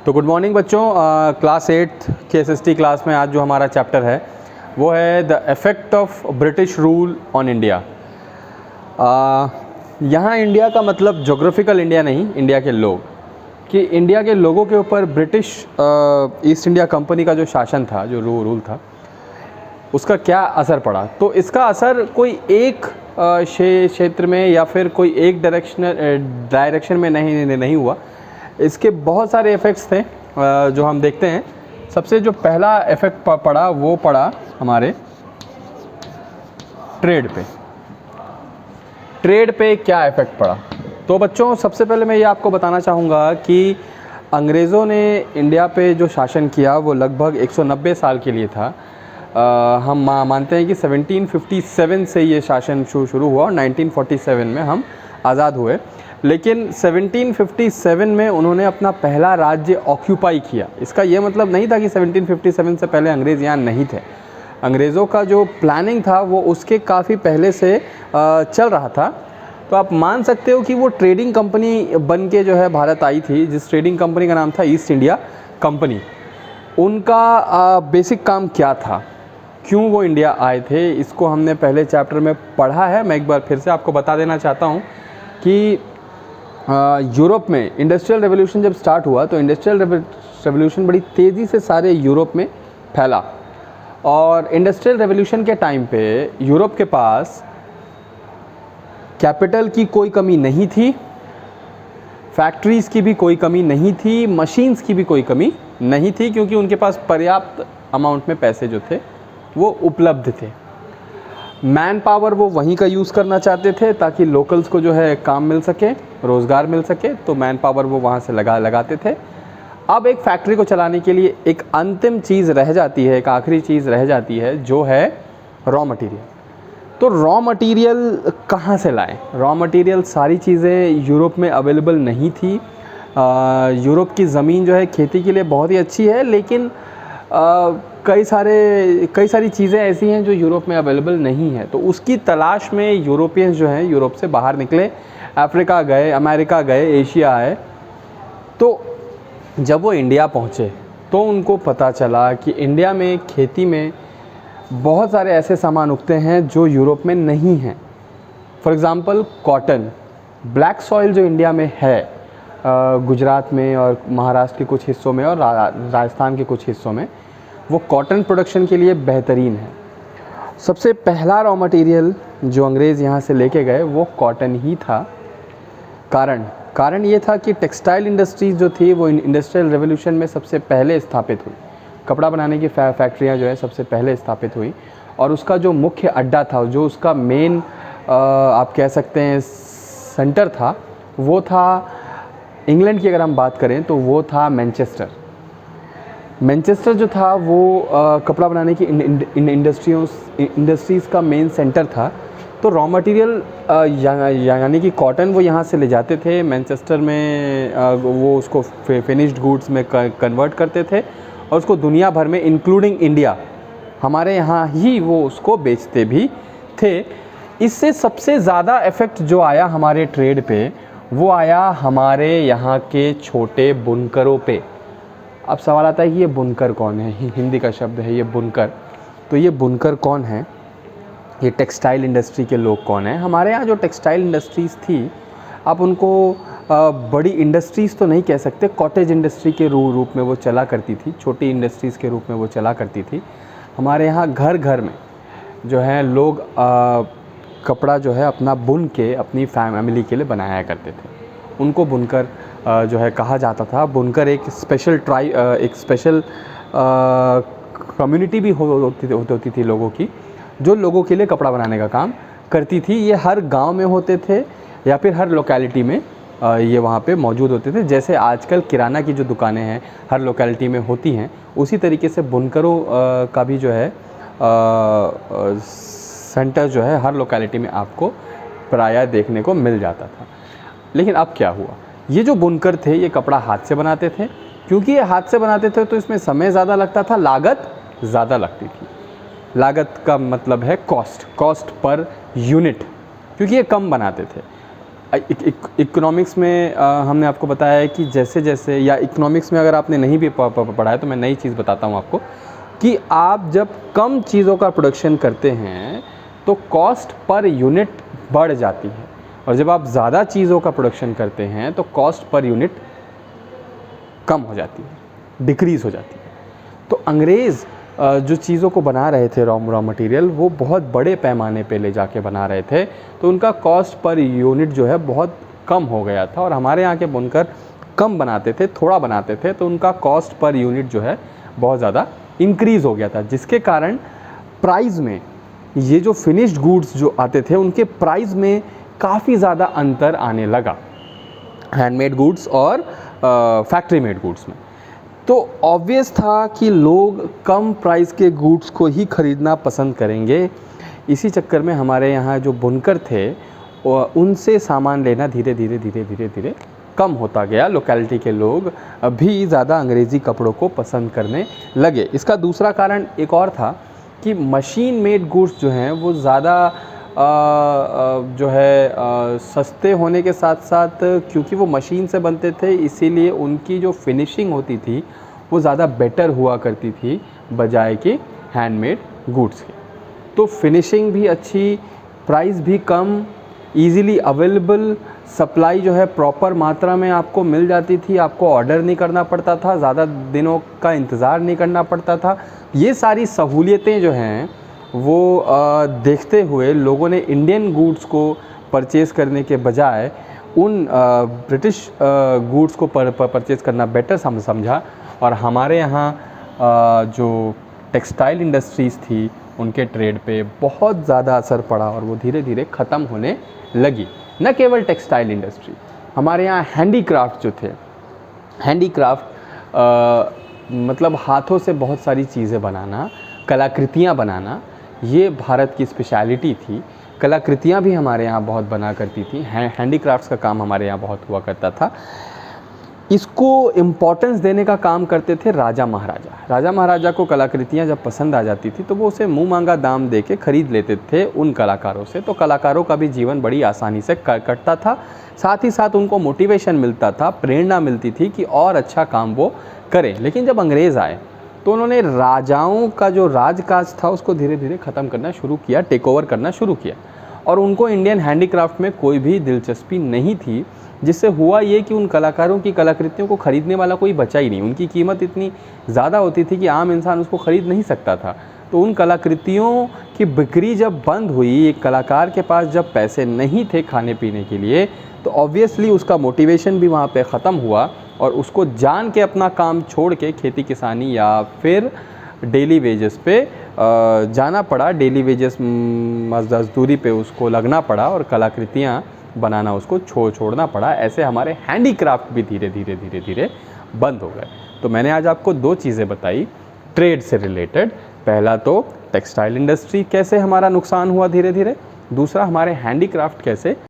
तो good morning बच्चों। Class 8 के एसएसटी क्लास में आज जो हमारा चैप्टर है वो है the effect of British rule on India. यहाँ इंडिया का मतलब जोग्राफिकल इंडिया नहीं, इंडिया के लोग, कि इंडिया के लोगों के ऊपर ब्रिटिश ईस्ट इंडिया कंपनी का जो शासन था, जो रूल था, उसका क्या असर पड़ा। तो इसका असर कोई एक क्षेत्र में या फिर कोई एक डायरेक्शन में नहीं हुआ। इसके बहुत सारे इफ़ेक्ट्स थे जो हम देखते हैं। सबसे जो पहला इफ़ेक्ट पड़ा वो पड़ा हमारे ट्रेड पे। ट्रेड पे क्या इफ़ेक्ट पड़ा, तो बच्चों सबसे पहले मैं ये आपको बताना चाहूँगा कि अंग्रेज़ों ने इंडिया पे जो शासन किया वो लगभग 190 साल के लिए था। हम मानते हैं कि 1757 से ये शासन शुरू हुआ और 1947 में हम आज़ाद हुए। लेकिन 1757 में उन्होंने अपना पहला राज्य ऑक्यूपाई किया। इसका ये मतलब नहीं था कि 1757 से पहले अंग्रेज़ यहाँ नहीं थे। अंग्रेज़ों का जो प्लानिंग था वो उसके काफ़ी पहले से चल रहा था। तो आप मान सकते हो कि वो ट्रेडिंग कंपनी बन के जो है भारत आई थी, जिस ट्रेडिंग कंपनी का नाम था ईस्ट इंडिया कंपनी। उनका बेसिक काम क्या था, क्यों वो इंडिया आए थे, इसको हमने पहले चैप्टर में पढ़ा है। मैं एक बार फिर से आपको बता देना चाहता हूँ कि यूरोप में इंडस्ट्रियल रेवोल्यूशन जब स्टार्ट हुआ तो इंडस्ट्रियल रेवोल्यूशन बड़ी तेज़ी से सारे यूरोप में फैला। और इंडस्ट्रियल रेवोल्यूशन के टाइम पे यूरोप के पास कैपिटल की कोई कमी नहीं थी, फैक्ट्रीज़ की भी कोई कमी नहीं थी, मशीन्स की भी कोई कमी नहीं थी, क्योंकि उनके पास पर्याप्त अमाउंट में पैसे जो थे वो उपलब्ध थे। मैन पावर वो वहीं का यूज़ करना चाहते थे ताकि लोकल्स को जो है काम मिल सके, रोज़गार मिल सके, तो मैन पावर वो वहाँ से लगाते थे। अब एक फैक्ट्री को चलाने के लिए एक अंतिम चीज़ रह जाती है, एक आखिरी चीज़ रह जाती है, जो है रॉ मटेरियल। तो रॉ मटेरियल कहाँ से लाएं? रॉ मटेरियल सारी चीज़ें यूरोप में अवेलेबल नहीं थी। यूरोप की ज़मीन जो है खेती के लिए बहुत ही अच्छी है, लेकिन कई सारी चीज़ें ऐसी हैं जो यूरोप में अवेलेबल नहीं है। तो उसकी तलाश में यूरोपियंस जो हैं यूरोप से बाहर निकले, अफ्रीका गए, अमेरिका गए, एशिया आए। तो जब वो इंडिया पहुँचे तो उनको पता चला कि इंडिया में खेती में बहुत सारे ऐसे सामान उगते हैं जो यूरोप में नहीं हैं। For example cotton, black soil जो इंडिया में है, गुजरात में और महाराष्ट्र के कुछ हिस्सों में और राजस्थान के कुछ हिस्सों में, वो कॉटन प्रोडक्शन के लिए बेहतरीन है। सबसे पहला रॉ मटेरियल जो अंग्रेज़ यहाँ से लेके गए वो कॉटन ही था। कारण ये था कि टेक्सटाइल इंडस्ट्रीज़ जो थी वो इंडस्ट्रियल रेवोल्यूशन में सबसे पहले स्थापित हुई। कपड़ा बनाने की फैक्ट्रियाँ जो है सबसे पहले स्थापित हुई, और उसका जो मुख्य अड्डा था, जो उसका मेन आप कह सकते हैं सेंटर था, वो था इंग्लैंड की अगर हम बात करें तो वो था मैनचेस्टर जो था वो कपड़ा बनाने की इंडस्ट्रीज़ का मेन सेंटर था। तो रॉ मटेरियल यानी कि कॉटन वो यहाँ से ले जाते थे मैनचेस्टर में, वो उसको फिनिश्ड गुड्स में कन्वर्ट करते थे और उसको दुनिया भर में इंक्लूडिंग इंडिया, हमारे यहाँ ही वो उसको बेचते भी थे। इससे सबसे ज़्यादा इफ़ेक्ट जो आया हमारे ट्रेड पे वो आया हमारे यहाँ के छोटे बुनकरों पे। अब सवाल आता है कि ये बुनकर कौन है? हिंदी का शब्द है ये बुनकर। तो ये बुनकर कौन है? ये टेक्सटाइल इंडस्ट्री के लोग कौन हैं? हमारे यहाँ जो टेक्सटाइल इंडस्ट्रीज़ थी, आप उनको बड़ी इंडस्ट्रीज़ तो नहीं कह सकते, कॉटेज इंडस्ट्री के रूप में वो चला करती थी, छोटी इंडस्ट्रीज़ के रूप में वो चला करती थी। हमारे यहाँ घर घर में जो है लोग कपड़ा जो है अपना बुन के अपनी फैमिली के लिए बनाया करते थे। उनको बुनकर जो है कहा जाता था। बुनकर एक स्पेशल कम्युनिटी भी होती थी लोगों की, जो लोगों के लिए कपड़ा बनाने का काम करती थी। ये हर गांव में होते थे या फिर हर लोकेलिटी में ये वहाँ पे मौजूद होते थे। जैसे आजकल किराना की जो दुकानें हैं हर लोकेलिटी में होती हैं, उसी तरीके से बुनकरों का भी जो है सेंटर जो है हर लोकेलिटी में आपको प्रायः देखने को मिल जाता था। लेकिन अब क्या हुआ? ये जो बुनकर थे ये कपड़ा हाथ से बनाते थे। क्योंकि ये हाथ से बनाते थे तो इसमें समय ज़्यादा लगता था, लागत ज़्यादा लगती थी। लागत का मतलब है कॉस्ट पर यूनिट, क्योंकि ये कम बनाते थे। इकोनॉमिक्स में हमने आपको बताया है कि जैसे जैसे, या इकोनॉमिक्स में अगर आपने नहीं भी पढ़ा है तो मैं नई चीज़ बताता हूँ आपको, कि आप जब कम चीज़ों का प्रोडक्शन करते हैं तो कॉस्ट पर यूनिट बढ़ जाती है, और जब आप ज़्यादा चीज़ों का प्रोडक्शन करते हैं तो कॉस्ट पर यूनिट कम हो जाती है, डिक्रीज़ हो जाती है। तो अंग्रेज़ जो चीज़ों को बना रहे थे, रॉ मटेरियल, वो बहुत बड़े पैमाने पे ले जाके बना रहे थे, तो उनका कॉस्ट पर यूनिट जो है बहुत कम हो गया था। और हमारे यहाँ के बुनकर कम बनाते थे, थोड़ा बनाते थे, तो उनका कॉस्ट पर यूनिट जो है बहुत ज़्यादा इंक्रीज़ हो गया था, जिसके कारण प्राइस में, ये जो फिनिश्ड गुड्स जो आते थे उनके प्राइस में काफ़ी ज़्यादा अंतर आने लगा, हैंडमेड गुड्स और फैक्ट्री मेड गुड्स में। तो ऑब्वियस था कि लोग कम प्राइस के गुड्स को ही ख़रीदना पसंद करेंगे। इसी चक्कर में हमारे यहाँ जो बुनकर थे उनसे सामान लेना धीरे धीरे कम होता गया। लोकेलिटी के लोग भी ज़्यादा अंग्रेज़ी कपड़ों को पसंद करने लगे। इसका दूसरा कारण एक और था कि मशीन मेड गुड्स जो हैं वो ज़्यादा जो है सस्ते होने के साथ साथ, क्योंकि वो मशीन से बनते थे, इसीलिए उनकी जो फिनिशिंग होती थी वो ज़्यादा बेटर हुआ करती थी बजाय कि हैंडमेड गुड्स के। तो फिनिशिंग भी अच्छी, प्राइस भी कम, इजीली अवेलेबल, सप्लाई जो है प्रॉपर मात्रा में आपको मिल जाती थी, आपको ऑर्डर नहीं करना पड़ता था, ज़्यादा दिनों का इंतज़ार नहीं करना पड़ता था। ये सारी सहूलियतें जो हैं वो देखते हुए लोगों ने इंडियन गुड्स को परचेज़ करने के बजाय उन ब्रिटिश गुड्स को परचेज़ करना बेटर समझा, और हमारे यहाँ जो टेक्सटाइल इंडस्ट्रीज़ थी उनके ट्रेड पे बहुत ज़्यादा असर पड़ा और वो धीरे धीरे ख़त्म होने लगी। न केवल टेक्सटाइल इंडस्ट्री, हमारे यहाँ हैंडीक्राफ्ट जो थे, हैंडीक्राफ्ट मतलब हाथों से बहुत सारी चीज़ें बनाना, कलाकृतियाँ बनाना, ये भारत की स्पेशलिटी थी। कलाकृतियाँ भी हमारे यहाँ बहुत बना करती थी, हैंडीक्राफ्ट्स का काम हमारे यहाँ बहुत हुआ करता था। इसको इम्पोर्टेंस देने का काम करते थे राजा महाराजा। राजा महाराजा को कलाकृतियाँ जब पसंद आ जाती थी तो वो उसे मुँह मांगा दाम दे के ख़रीद लेते थे उन कलाकारों से। तो कलाकारों का भी जीवन बड़ी आसानी से कटता था, साथ ही साथ उनको मोटिवेशन मिलता था, प्रेरणा मिलती थी कि और अच्छा काम वो करें। लेकिन जब अंग्रेज़ आए तो उन्होंने राजाओं का जो राजकाज था उसको धीरे धीरे ख़त्म करना शुरू किया, टेक ओवर करना शुरू किया, और उनको इंडियन हैंडीक्राफ्ट में कोई भी दिलचस्पी नहीं थी। जिससे हुआ ये कि उन कलाकारों की कलाकृतियों को ख़रीदने वाला कोई बचा ही नहीं। उनकी कीमत इतनी ज़्यादा होती थी कि आम इंसान उसको ख़रीद नहीं सकता था। तो उन कलाकृतियों की बिक्री जब बंद हुई, एक कलाकार के पास जब पैसे नहीं थे खाने पीने के लिए, तो ऑब्वियसली उसका मोटिवेशन भी वहाँ पे ख़त्म हुआ और उसको जान के अपना काम छोड़ के खेती किसानी या फिर डेली वेजेस पे जाना पड़ा, डेली वेजेस मजदूरी पे उसको लगना पड़ा और कलाकृतियाँ बनाना उसको छोड़ना पड़ा। ऐसे हमारे हैंडीक्राफ्ट भी धीरे धीरे बंद हो गए। तो मैंने आज आपको दो चीज़ें बताई ट्रेड से रिलेटेड। पहला तो टेक्सटाइल इंडस्ट्री कैसे हमारा नुकसान हुआ धीरे धीरे, दूसरा हमारे हैंडीक्राफ्ट कैसे